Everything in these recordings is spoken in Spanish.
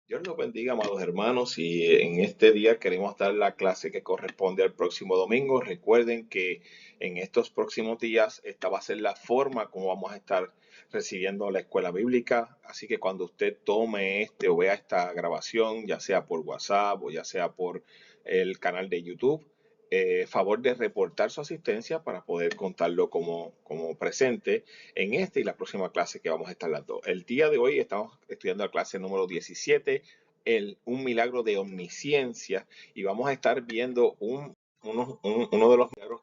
Dios los bendiga, amados hermanos, y en este día queremos dar la clase que corresponde al próximo domingo. Recuerden que en estos próximos días esta va a ser la forma como vamos a estar recibiendo la escuela bíblica. Así que cuando usted tome o vea esta grabación, ya sea por WhatsApp o ya sea por el canal de YouTube, favor de reportar su asistencia para poder contarlo como presente en esta y la próxima clase que vamos a estar dando. El día de hoy estamos estudiando la clase número 17, un milagro de omnisciencia, y vamos a estar viendo uno de los milagros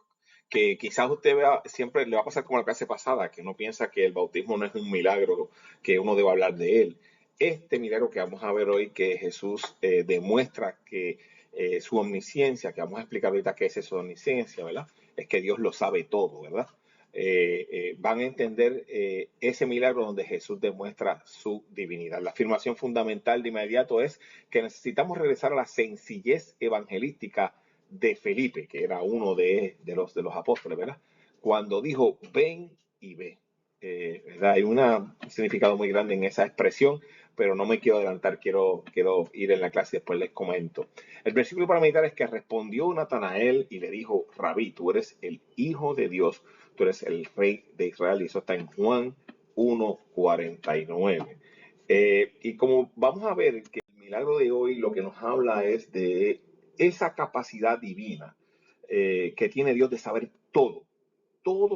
que quizás usted vea, siempre le va a pasar como la clase pasada, que uno piensa que el bautismo no es un milagro, que uno debe hablar de él. Este milagro que vamos a ver hoy, que Jesús demuestra que su omnisciencia, que vamos a explicar ahorita qué es eso de omnisciencia, ¿verdad? Es que Dios lo sabe todo, ¿verdad? Van a entender ese milagro donde Jesús demuestra su divinidad. La afirmación fundamental de inmediato es que necesitamos regresar a la sencillez evangelística de Felipe, que era uno de los apóstoles, ¿verdad? Cuando dijo, ven y ve. ¿Verdad? Hay un significado muy grande en esa expresión, pero no me quiero adelantar, quiero ir en la clase y después les comento. El versículo para meditar es que respondió Natanael y le dijo, Rabí, tú eres el Hijo de Dios, tú eres el Rey de Israel, y eso está en Juan 1:49. Y como vamos a ver que el milagro de hoy lo que nos habla es de esa capacidad divina que tiene Dios de saber todo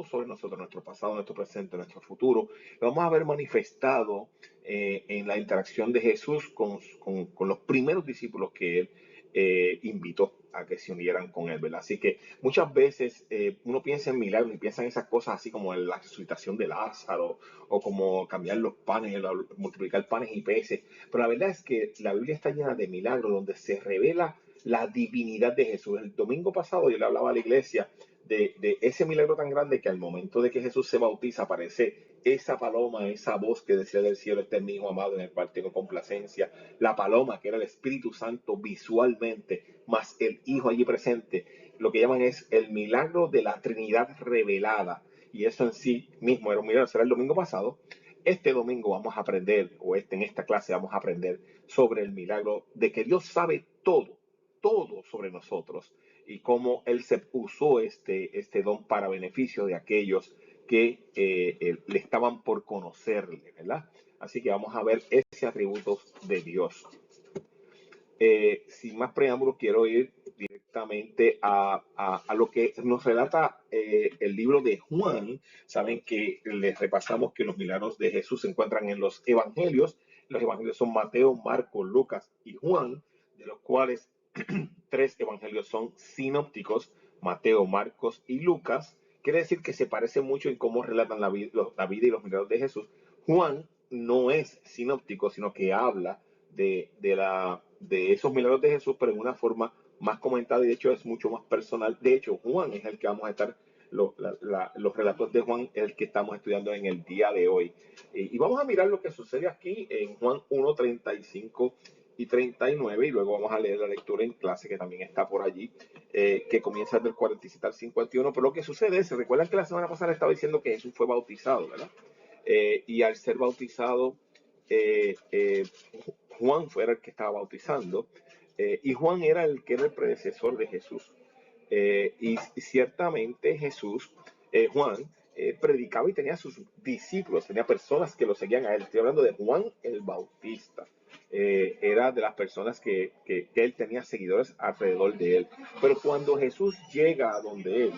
sobre nosotros, nuestro pasado, nuestro presente, nuestro futuro. Lo vamos a ver manifestado en la interacción de Jesús con los primeros discípulos que él invitó a que se unieran con él, ¿verdad? Así que muchas veces uno piensa en milagros y piensa en esas cosas así como en la resucitación de Lázaro o como cambiar los panes, multiplicar panes y peces, pero la verdad es que la Biblia está llena de milagros donde se revela la divinidad de Jesús. El domingo pasado yo le hablaba a la iglesia de ese milagro tan grande que al momento de que Jesús se bautiza aparece esa paloma, esa voz que decía del cielo, este es mi hijo amado en el cual tengo complacencia. La paloma, que era el Espíritu Santo visualmente, más el Hijo allí presente. Lo que llaman es el milagro de la Trinidad revelada. Y eso en sí mismo era un milagro, será el domingo pasado. Este domingo vamos a aprender, en esta clase vamos a aprender sobre el milagro de que Dios sabe todo sobre nosotros y cómo Él se usó este don para beneficio de aquellos que le estaban por conocerle, ¿verdad? Así que vamos a ver ese atributo de Dios. Sin más preámbulos, quiero ir directamente a lo que nos relata el libro de Juan. Saben que les repasamos que los milagros de Jesús se encuentran en los evangelios. Los evangelios son Mateo, Marcos, Lucas y Juan, de los cuales tres evangelios son sinópticos: Mateo, Marcos y Lucas. Quiere decir que se parece mucho en cómo relatan la vida y los milagros de Jesús. Juan no es sinóptico, sino que habla de esos milagros de Jesús, pero en una forma más comentada, y de hecho es mucho más personal. De hecho, Juan es el que vamos a estar, los relatos de Juan es el que estamos estudiando en el día de hoy. Y vamos a mirar lo que sucede aquí en Juan 1:35 y 39, y luego vamos a leer la lectura en clase que también está por allí, que comienza del 47 al 51. Pero lo que sucede es, recuerdan que la semana pasada estaba diciendo que Jesús fue bautizado, ¿verdad? Y al ser bautizado, eh, eh, Juan fue el que estaba bautizando, y Juan era el que era el predecesor de Jesús. Y ciertamente Jesús, Juan, predicaba y tenía sus discípulos, tenía personas que lo seguían a él. Estoy hablando de Juan el Bautista. Era de las personas que él tenía seguidores alrededor de él. Pero cuando Jesús llega a donde él,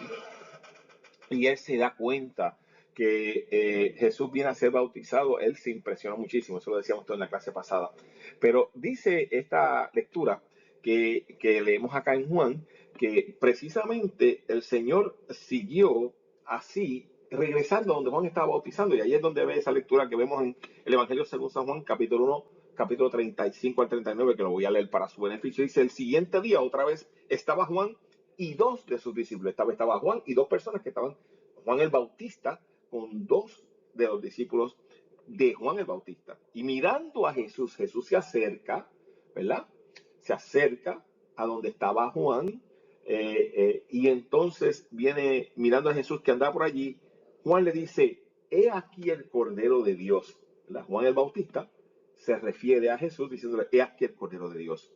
y él se da cuenta que Jesús viene a ser bautizado, él se impresiona muchísimo, eso lo decíamos todo en la clase pasada. Pero dice esta lectura que leemos acá en Juan, que precisamente el Señor siguió así, regresando a donde Juan estaba bautizando, y ahí es donde ve esa lectura que vemos en el Evangelio según San Juan, capítulo 1, capítulo 35 al 39, que lo voy a leer para su beneficio. Dice, el siguiente día otra vez estaba Juan y dos de sus discípulos. Estaba Juan y dos personas que estaban, Juan el Bautista con dos de los discípulos de Juan el Bautista. Y mirando a Jesús, Jesús se acerca, ¿verdad? Se acerca a donde estaba Juan, y entonces viene mirando a Jesús que andaba por allí. Juan le dice, he aquí el Cordero de Dios, ¿verdad? Juan el Bautista se refiere a Jesús diciéndole, he aquí el Cordero de Dios.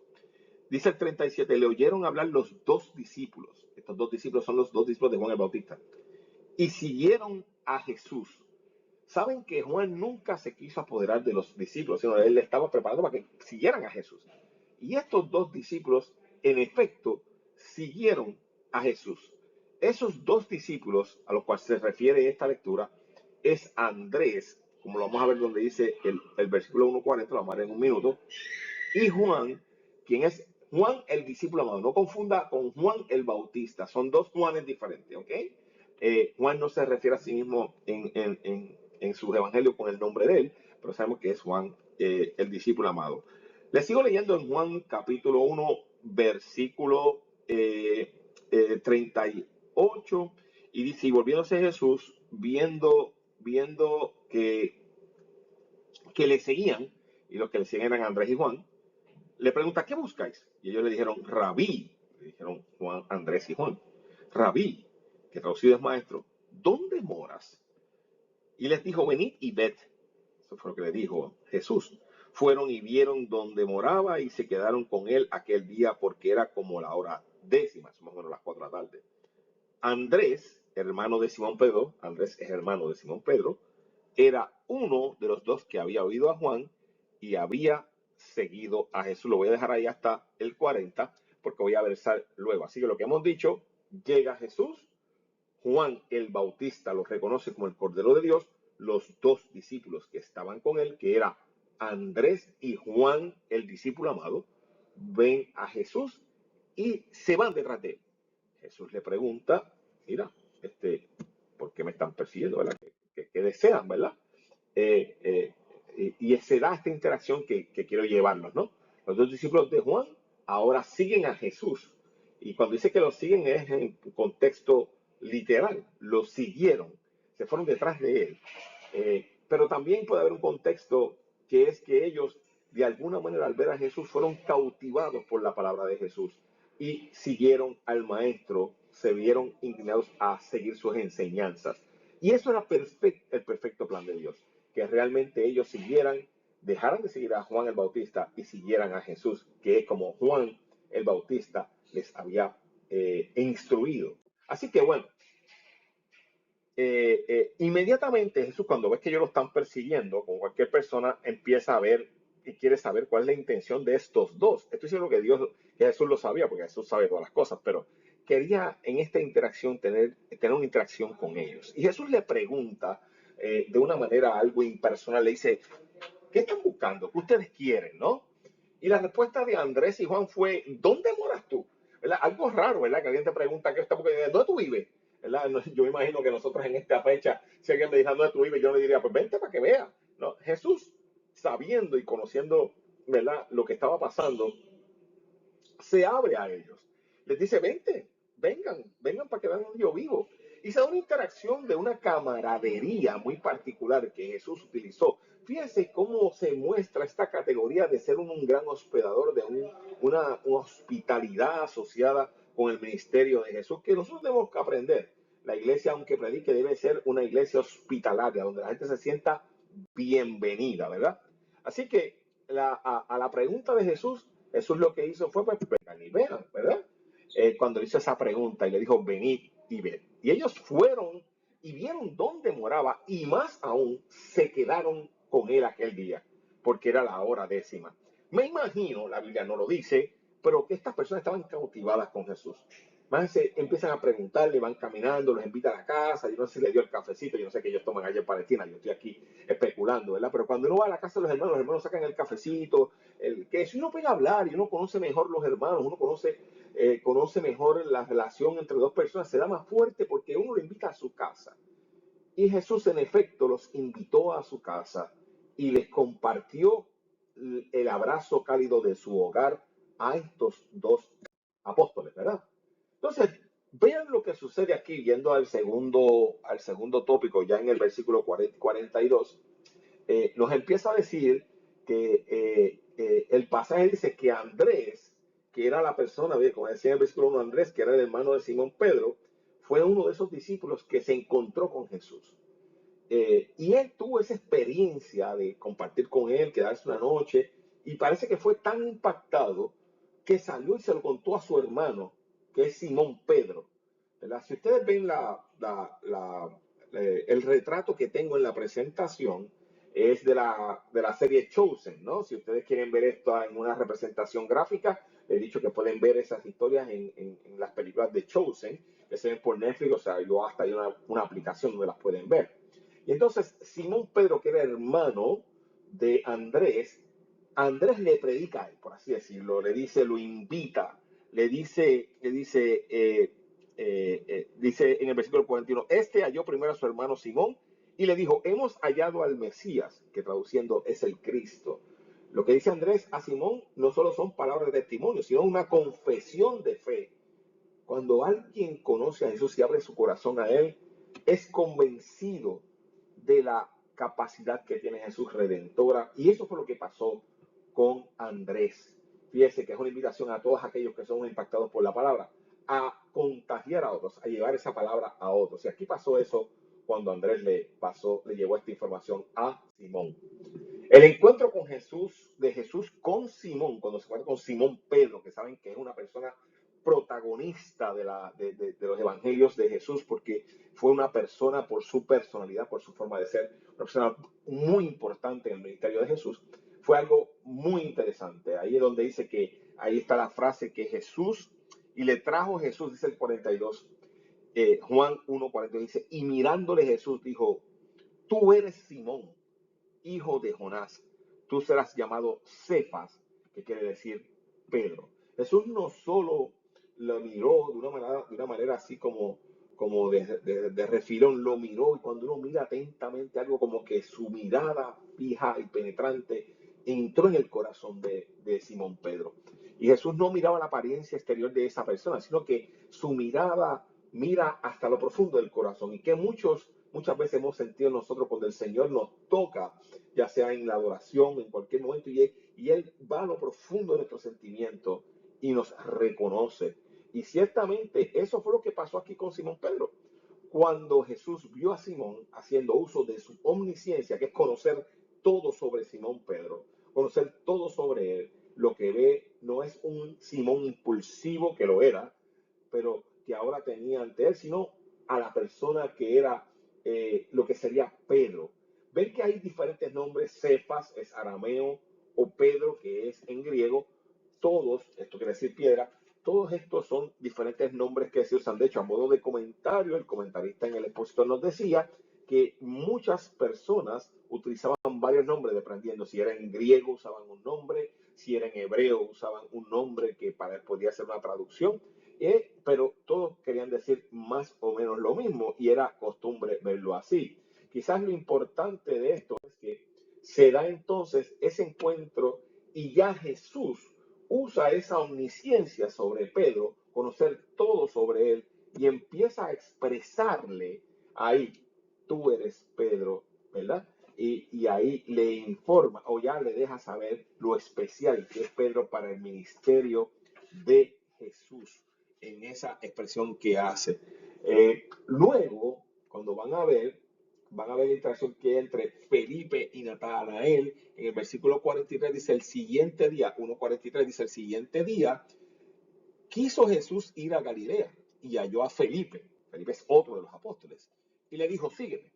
Dice el 37, le oyeron hablar los dos discípulos. Estos dos discípulos son los dos discípulos de Juan el Bautista. Y siguieron a Jesús. Saben que Juan nunca se quiso apoderar de los discípulos, sino él le estaba preparando para que siguieran a Jesús. Y estos dos discípulos, en efecto, siguieron a Jesús. Esos dos discípulos a los cuales se refiere esta lectura es Andrés, como lo vamos a ver donde dice el versículo 1:40, lo vamos a ver en un minuto, y Juan, quien es Juan el discípulo amado. No confunda con Juan el Bautista, son dos Juanes diferentes, ¿ok? Juan no se refiere a sí mismo en sus evangelios con el nombre de él, pero sabemos que es Juan el discípulo amado. Le sigo leyendo en Juan capítulo 1, versículo 38, y dice, y volviéndose Jesús, viendo que le seguían, y los que le seguían eran Andrés y Juan, le pregunta, ¿qué buscáis? Y ellos le dijeron, Rabí, le dijeron Juan, Andrés y Juan, Rabí, que traducido es maestro, ¿dónde moras? Y les dijo, venid y ved. Eso fue lo que le dijo Jesús. Fueron y vieron dónde moraba y se quedaron con él aquel día porque era como la hora décima, más o menos las 4 de la tarde. Andrés, hermano de Simón Pedro, Andrés es hermano de Simón Pedro, era uno de los dos que había oído a Juan y había seguido a Jesús. Lo voy a dejar ahí hasta el 40 porque voy a versar luego. Así que lo que hemos dicho, llega Jesús, Juan el Bautista lo reconoce como el Cordero de Dios, los dos discípulos que estaban con él, que era Andrés y Juan el discípulo amado, ven a Jesús y se van detrás de él. Jesús le pregunta, mira, ¿por qué me están persiguiendo? ¿Verdad? ¿Qué desean, verdad? Y se da esta interacción que quiero llevarnos, ¿no? Los dos discípulos de Juan ahora siguen a Jesús. Y cuando dice que lo siguen es en contexto literal. Lo siguieron, se fueron detrás de él. Pero también puede haber un contexto que es que ellos, de alguna manera, al ver a Jesús, fueron cautivados por la palabra de Jesús y siguieron al maestro, se vieron inclinados a seguir sus enseñanzas. Y eso era el perfecto plan de Dios, que realmente ellos dejaran de seguir a Juan el Bautista y siguieran a Jesús, que es como Juan el Bautista les había instruido. Así que bueno, inmediatamente Jesús, cuando ves que ellos lo están persiguiendo, como cualquier persona, empieza a ver y quiere saber cuál es la intención de estos dos. Estoy seguro que Jesús lo sabía, porque Jesús sabe todas las cosas, pero quería en esta interacción tener una interacción con ellos. Y Jesús le pregunta de una manera algo impersonal, le dice, ¿qué están buscando? ¿Qué ustedes quieren, no? Y la respuesta de Andrés y Juan fue, ¿dónde moras tú? ¿Verdad? Algo raro, ¿verdad? Que alguien te pregunta, ¿dónde tú vives? ¿Verdad? Yo me imagino que nosotros en esta fecha, si alguien me dijera, ¿dónde tú vives? Yo le diría, pues vente para que veas, ¿no? Jesús, sabiendo y conociendo, ¿verdad? Lo que estaba pasando, se abre a ellos. Les dice, vente, vengan para que vean donde yo vivo. Y se da una interacción de una camaradería muy particular que Jesús utilizó. Fíjense cómo se muestra esta categoría de ser un gran hospedador, de una hospitalidad asociada con el ministerio de Jesús, que nosotros tenemos que aprender. La iglesia, aunque predique, debe ser una iglesia hospitalaria, donde la gente se sienta bienvenida, ¿verdad? Así que a la pregunta de Jesús, Jesús lo que hizo fue, pues, vengan y vean, ¿verdad? Cuando hizo esa pregunta y le dijo, venid y ved. Y ellos fueron y vieron dónde moraba y más aún se quedaron con él aquel día, porque era la hora décima. Me imagino, la Biblia no lo dice, pero que estas personas estaban cautivadas con Jesús. Más se empiezan a preguntarle, van caminando, los invitan a la casa, yo no sé si le dio el cafecito, yo no sé qué ellos toman allá en Palestina, yo estoy aquí especulando, ¿verdad? Pero cuando uno va a la casa de los hermanos sacan el cafecito, que si uno puede hablar y uno conoce mejor los hermanos, uno conoce mejor la relación entre dos personas, se da más fuerte porque uno lo invita a su casa. Y Jesús en efecto los invitó a su casa y les compartió el abrazo cálido de su hogar a estos dos apóstoles, ¿verdad? Entonces, vean lo que sucede aquí, yendo al segundo tópico, ya en el versículo 42, nos empieza a decir que el pasaje dice que Andrés, que era la persona, como decía en el versículo 1, Andrés, que era el hermano de Simón Pedro, fue uno de esos discípulos que se encontró con Jesús. Y él tuvo esa experiencia de compartir con él, quedarse una noche, y parece que fue tan impactado que salió y se lo contó a su hermano, que es Simón Pedro. ¿Verdad? Si ustedes ven el retrato que tengo en la presentación, es de la serie Chosen, ¿no? Si ustedes quieren ver esto en una representación gráfica, he dicho que pueden ver esas historias en las películas de Chosen, que se ven por Netflix, o sea, yo hasta hay una aplicación donde las pueden ver. Y entonces Simón Pedro, que era hermano de Andrés, Andrés le predica a él, por así decirlo, le dice, lo invita, dice en el versículo 41, este halló primero a su hermano Simón y le dijo, hemos hallado al Mesías, que traduciendo es el Cristo. Lo que dice Andrés a Simón no solo son palabras de testimonio, sino una confesión de fe. Cuando alguien conoce a Jesús y abre su corazón a Él, es convencido de la capacidad que tiene Jesús redentora. Y eso fue lo que pasó con Andrés. Fíjese que es una invitación a todos aquellos que son impactados por la palabra, a contagiar a otros, a llevar esa palabra a otros. Y aquí pasó eso cuando Andrés le llevó esta información a Simón. El encuentro con Jesús, de Jesús con Simón, cuando se encuentra con Simón Pedro, que saben que es una persona protagonista de los evangelios de Jesús, porque fue una persona por su personalidad, por su forma de ser, una persona muy importante en el ministerio de Jesús, fue algo muy interesante. Ahí es donde dice que, ahí está la frase que Jesús, y le trajo Jesús, dice el 42, Juan 1:42 dice, y mirándole Jesús dijo, tú eres Simón, hijo de Jonás, tú serás llamado Cefas, que quiere decir Pedro. Jesús no solo lo miró de una manera así como de refilón, lo miró, y cuando uno mira atentamente algo, como que su mirada fija y penetrante entró en el corazón de Simón Pedro. Y Jesús no miraba la apariencia exterior de esa persona, sino que su mirada mira hasta lo profundo del corazón, y que muchas veces hemos sentido nosotros cuando el Señor nos toca, ya sea en la adoración, en cualquier momento, y Él va a lo profundo de nuestro sentimiento y nos reconoce. Y ciertamente eso fue lo que pasó aquí con Simón Pedro. Cuando Jesús vio a Simón haciendo uso de su omnisciencia, que es conocer todo sobre Simón Pedro, conocer todo sobre él, lo que ve no es un Simón impulsivo, que lo era, pero que ahora tenía ante él, sino a la persona que era lo que sería Pedro. Ven que hay diferentes nombres, Cefas es arameo, o Pedro, que es en griego, todos, esto quiere decir piedra, todos estos son diferentes nombres que se usan. De hecho, a modo de comentario, el comentarista en el expositor nos decía que muchas personas utilizaban varios nombres dependiendo si era en griego usaban un nombre, si era en hebreo usaban un nombre que podía ser una traducción, pero todos querían decir más o menos lo mismo y era costumbre verlo así. Quizás lo importante de esto es que se da entonces ese encuentro y ya Jesús usa esa omnisciencia sobre Pedro, conocer todo sobre él, y empieza a expresarle ahí, tú eres Pedro, ¿verdad? Y ahí le informa o ya le deja saber lo especial que es Pedro para el ministerio de Jesús en esa expresión que hace. Luego, cuando van a ver la interacción que hay entre Felipe y Natanael. En el versículo 43 dice el siguiente día, 1:43 dice el siguiente día, quiso Jesús ir a Galilea y halló a Felipe. Felipe es otro de los apóstoles. Y le dijo, sígueme.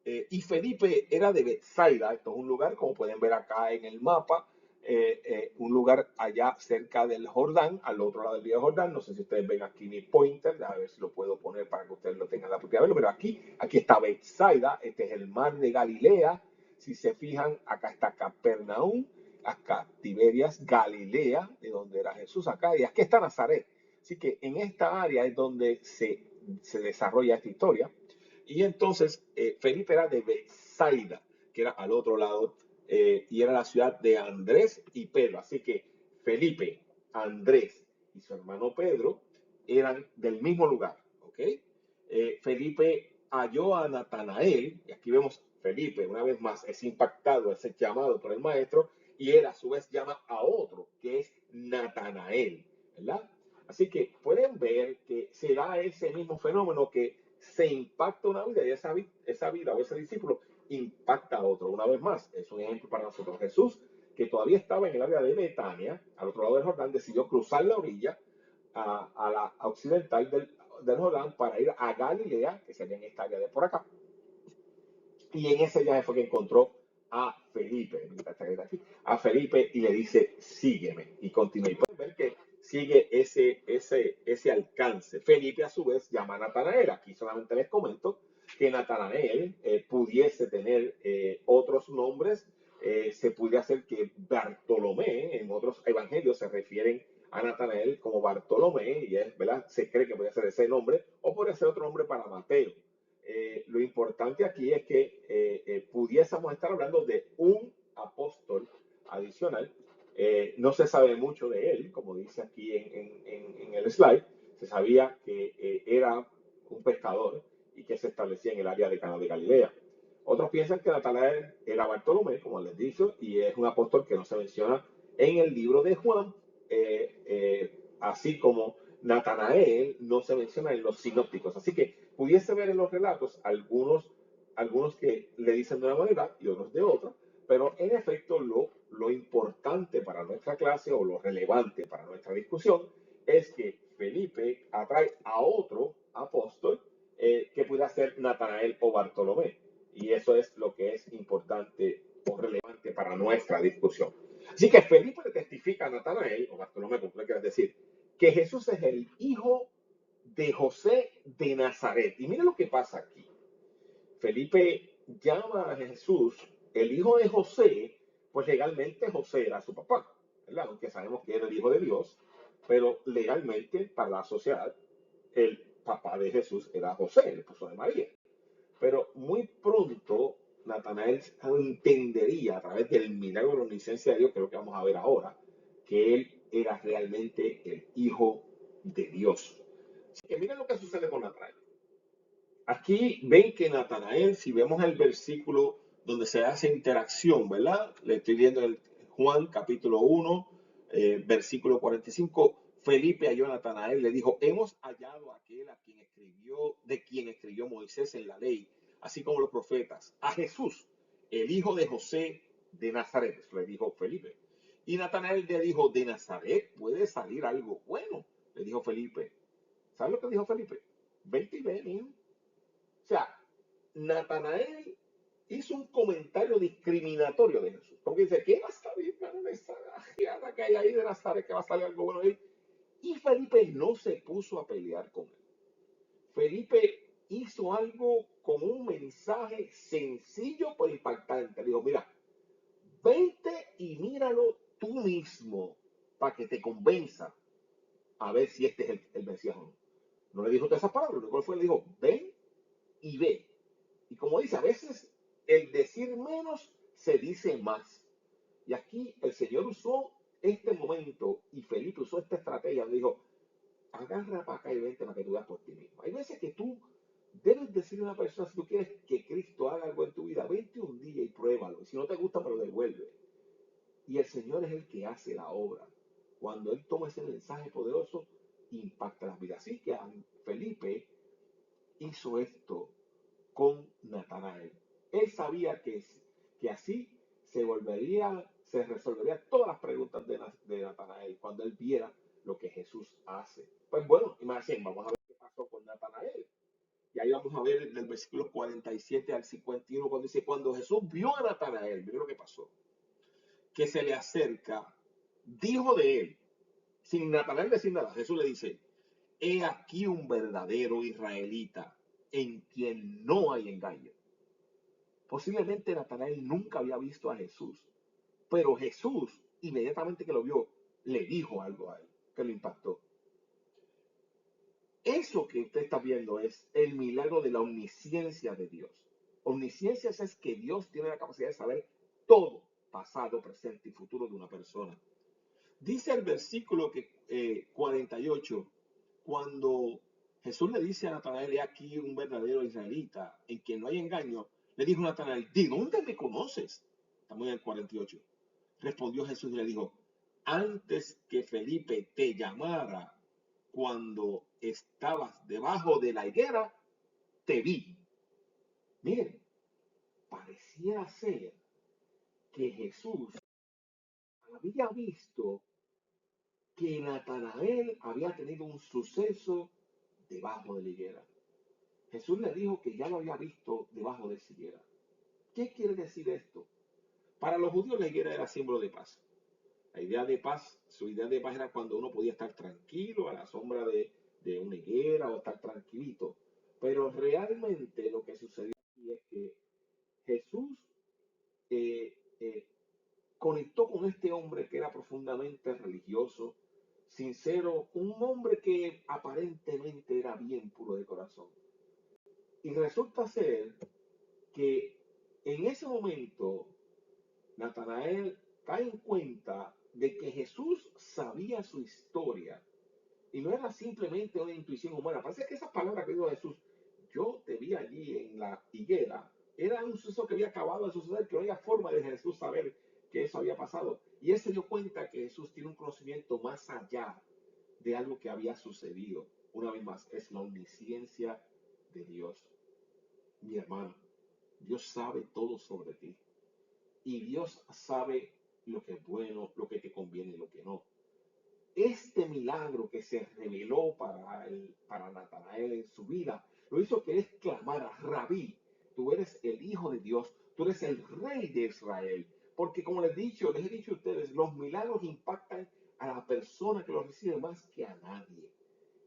Y Felipe era de Bethsaida, esto es un lugar, como pueden ver acá en el mapa, un lugar allá cerca del Jordán, al otro lado del río Jordán. No sé si ustedes ven aquí mi pointer, a ver si lo puedo poner para que ustedes lo tengan la propia vez, pero aquí está Bethsaida, este es el mar de Galilea. Si se fijan, acá está Capernaum, acá Tiberias, Galilea, de donde era Jesús acá, y aquí está Nazaret. Así que en esta área es donde se desarrolla esta historia. Y entonces Felipe era de Bethsaida, que era al otro lado, y era la ciudad de Andrés y Pedro. Así que Felipe, Andrés y su hermano Pedro eran del mismo lugar. ¿Ok? Felipe halló a Natanael, y aquí vemos Felipe, una vez más, es impactado, es llamado por el maestro, y él a su vez llama a otro, que es Natanael, ¿verdad? Así que pueden ver que se da ese mismo fenómeno que se impacta impacta una vida y esa vida o ese discípulo impacta a otro. Una vez más, es un ejemplo para nosotros. Jesús, que todavía estaba en el área de Betania, al otro lado del Jordán, decidió cruzar la orilla a la occidental del Jordán para ir a Galilea, que sería en esta área de por acá. Y en ese viaje fue que encontró a Felipe, a Felipe y le dice, sígueme. Y continúa. Y pueden ver que sigue ese alcance. Felipe a su vez llama a Natanael. Aquí solamente les comento que Natanael pudiese tener otros nombres. Se puede hacer que Bartolomé, en otros evangelios se refieren a Natanael como Bartolomé, y es, ¿verdad? Se cree que puede ser ese nombre, o puede ser otro nombre para Mateo. Lo importante aquí es que pudiésemos estar hablando de un apóstol adicional. No se sabe mucho de él, como dice aquí en el slide. Se sabía que era un pescador y que se establecía en el área de Cana de Galilea. Otros piensan que Natanael era Bartolomé, como les he dicho, y es un apóstol que no se menciona en el libro de Juan, así como Natanael no se menciona en los sinópticos. Así que pudiese ver en los relatos algunos que le dicen de una manera y otros de otra, pero en efecto lo importante para nuestra clase o lo relevante para nuestra discusión es que Felipe atrae a otro apóstol que pudiera ser Natanael o Bartolomé. Y eso es lo que es importante o relevante para nuestra discusión. Así que Felipe le testifica a Natanael, o Bartolomé, como tú quieras decir, que Jesús es el hijo de José de Nazaret. Y mira lo que pasa aquí. Felipe llama a Jesús el hijo de José, pues legalmente José era su papá, ¿verdad? Aunque sabemos que era el hijo de Dios, pero legalmente para la sociedad el papá de Jesús era José, el esposo de María. Pero muy pronto Natanael entendería a través del milagro de la omnisciencia de Dios, que es lo que vamos a ver ahora, que él era realmente el hijo de Dios. Así que miren lo que sucede con Natanael. Aquí ven que Natanael, si vemos el versículo donde se hace interacción, ¿verdad? Le estoy viendo en Juan capítulo 1, versículo 45. Felipe halló a Natanael, le dijo, hemos hallado a aquel de quien escribió Moisés en la ley, así como los profetas, a Jesús, el hijo de José de Nazaret. Eso le dijo Felipe. Y Natanael le dijo, de Nazaret puede salir algo bueno, le dijo Felipe. ¿Sabes lo que dijo Felipe? Vente y ven, hijo. O sea, Natanael hizo un comentario discriminatorio de Jesús. Como que dice, ¿qué va a salir, mano, de esa gajeada que hay ahí de Nazaret, que va a salir algo bueno ahí? Y Felipe no se puso a pelear con él. Felipe hizo algo con un mensaje sencillo pero impactante. Le dijo, mira, vente y míralo tú mismo para que te convenza a ver si este es el Mesías o no. No le dijo todas esas palabras, lo que fue, le dijo, ven y ve. Y como dice, a veces el decir menos se dice más. Y aquí el Señor usó este momento y Felipe usó esta estrategia. Le dijo, agarra para acá y vente para que tú veas por ti mismo. Hay veces que tú debes decirle a una persona, si tú quieres que Cristo haga algo en tu vida, vente un día y pruébalo. Y si no te gusta, me lo devuelve. Y el Señor es el que hace la obra. Cuando Él toma ese mensaje poderoso, impacta las vidas. Así que Felipe hizo esto con Natanael. Él sabía que así se resolverían todas las preguntas de Natanael cuando él viera lo que Jesús hace. Pues bueno, imagínense, vamos a ver qué pasó con Natanael. Y ahí vamos a ver del versículo 47 al 51, cuando dice, cuando Jesús vio a Natanael, mira lo que pasó, que se le acerca, dijo de él, sin Natanael decir nada, Jesús le dice, he aquí un verdadero israelita en quien no hay engaño. Posiblemente Natanael nunca había visto a Jesús, pero Jesús, inmediatamente que lo vio, le dijo algo a él que lo impactó. Eso que usted está viendo es el milagro de la omnisciencia de Dios. Omnisciencia es que Dios tiene la capacidad de saber todo, pasado, presente y futuro de una persona. Dice el versículo 48, cuando Jesús le dice a Natanael, he aquí un verdadero israelita en quien no hay engaño, le dijo a Natanael, ¿de dónde me conoces? Estamos en el 48. Respondió Jesús y le dijo, antes que Felipe te llamara, cuando estabas debajo de la higuera, te vi. Miren, pareciera ser que Jesús había visto que Natanael había tenido un suceso debajo de la higuera. Jesús le dijo que ya lo había visto debajo de esa higuera. ¿Qué quiere decir esto? Para los judíos la higuera era símbolo de paz. La idea de paz, su idea de paz era cuando uno podía estar tranquilo a la sombra de una higuera o estar tranquilito. Pero realmente lo que sucedió aquí es que Jesús eh, eh, conectó con este hombre que era profundamente religioso, sincero, un hombre que aparentemente era bien puro de corazón. Y resulta ser que en ese momento Natanael cae en cuenta de que Jesús sabía su historia y no era simplemente una intuición humana. Parece que esas palabras que dijo Jesús, yo te vi allí en la higuera, era un suceso que había acabado de suceder, que no había forma de Jesús saber que eso había pasado. Y él se dio cuenta que Jesús tiene un conocimiento más allá de algo que había sucedido. Una vez más, es la omnisciencia de Dios. Mi hermano, Dios sabe todo sobre ti. Y Dios sabe lo que es bueno, lo que te conviene y lo que no. Este milagro que se reveló para Natanael en su vida, lo hizo que él exclamara, Rabí, tú eres el Hijo de Dios, tú eres el Rey de Israel. Porque como les he dicho a ustedes, los milagros impactan a la persona que los recibe más que a nadie.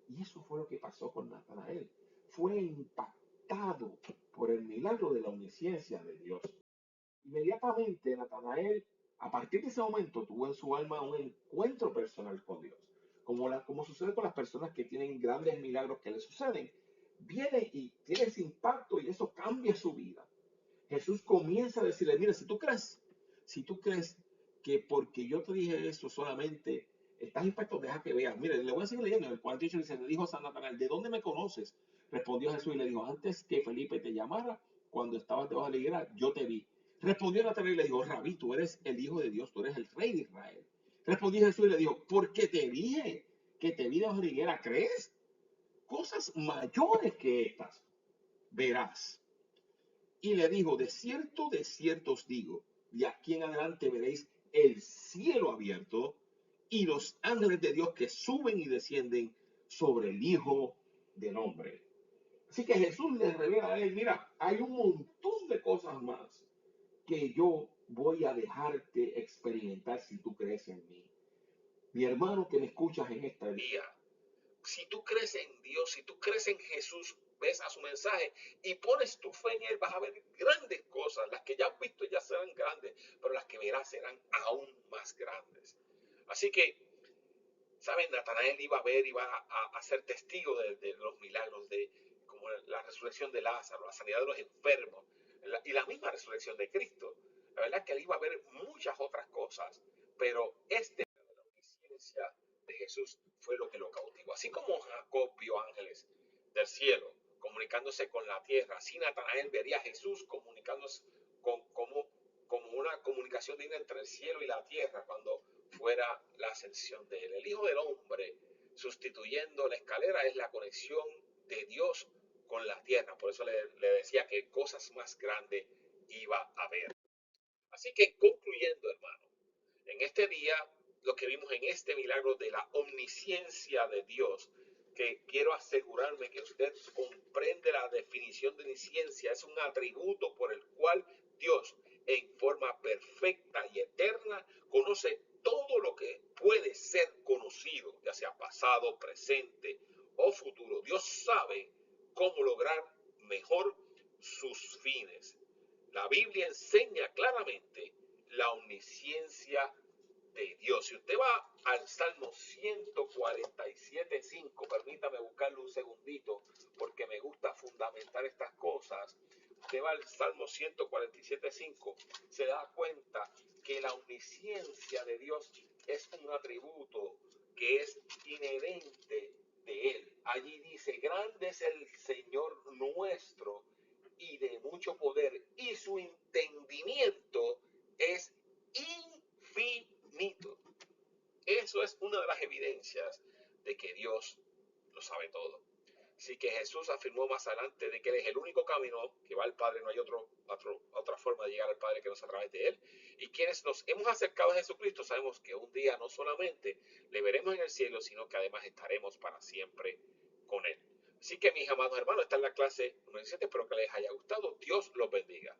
Y eso fue lo que pasó con Natanael. Fue impactado por el milagro de la omnisciencia de Dios. Inmediatamente Natanael, a partir de ese momento, tuvo en su alma un encuentro personal con Dios. Como sucede con las personas que tienen grandes milagros que les suceden. Viene y tiene ese impacto y eso cambia su vida. Jesús comienza a decirle, mira, si tú crees que porque yo te dije eso solamente estás impactado, deja que veas. Mire, le voy a seguir leyendo. En el 48 dice, le dijo a San Natanael, ¿de dónde me conoces? Respondió Jesús y le dijo, antes que Felipe te llamara, cuando estabas debajo de la higuera, yo te vi. Respondió Natanael y le dijo, Rabí, tú eres el Hijo de Dios, tú eres el Rey de Israel. Respondió Jesús y le dijo, porque te dije que te vi debajo de la higuera, ¿crees? Cosas mayores que estas verás. Y le dijo, de cierto os digo, de aquí en adelante veréis el cielo abierto y los ángeles de Dios que suben y descienden sobre el Hijo del Hombre. Así que Jesús le revela a él, mira, hay un montón de cosas más que yo voy a dejarte experimentar si tú crees en mí. Mi hermano que me escuchas en este día, si tú crees en Dios, si tú crees en Jesús, ves a su mensaje y pones tu fe en Él, vas a ver grandes cosas. Las que ya has visto ya serán grandes, pero las que verás serán aún más grandes. Así que, ¿saben? Natanael iba a ver, iba a ser testigo de los milagros, de como la resurrección de Lázaro, la sanidad de los enfermos y la misma resurrección de Cristo. La verdad es que él iba a ver muchas otras cosas, pero la omnisciencia de Jesús fue lo que lo cautivó. Así como Jacob vio ángeles del cielo comunicándose con la tierra, así Natanael vería a Jesús comunicándose como una comunicación digna entre el cielo y la tierra cuando fuera la ascensión de él. El Hijo del Hombre, sustituyendo la escalera, es la conexión de Dios con la tierra. Por eso le decía que cosas más grandes iba a ver. Así que concluyendo, hermano, en este día, lo que vimos en este milagro de la omnisciencia de Dios, que quiero asegurarme que usted comprende la definición de omnisciencia, es un atributo por el cual Dios, en forma perfecta y eterna, conoce todo lo que puede ser conocido, ya sea pasado, presente o futuro. Dios sabe cómo lograr mejor sus fines. La Biblia enseña claramente la omnisciencia de Dios. Si usted va al Salmo 147:5, permítame buscarle un segundito porque me gusta fundamentar estas cosas. Usted va al Salmo 147:5, se da cuenta que la omnisciencia de Dios es un atributo que es inherente de Él. Allí dice, grande es el Señor nuestro y de mucho poder, y su entendimiento es infinito. Eso es una de las evidencias de que Dios lo sabe todo. Así que Jesús afirmó más adelante de que Él es el único camino que va al Padre, no hay otra forma de llegar al Padre que no es a través de Él. Y quienes nos hemos acercado a Jesucristo sabemos que un día no solamente le veremos en el cielo, sino que además estaremos para siempre con Él. Así que mis amados hermanos, esta es la clase 1 17, espero que les haya gustado. Dios los bendiga.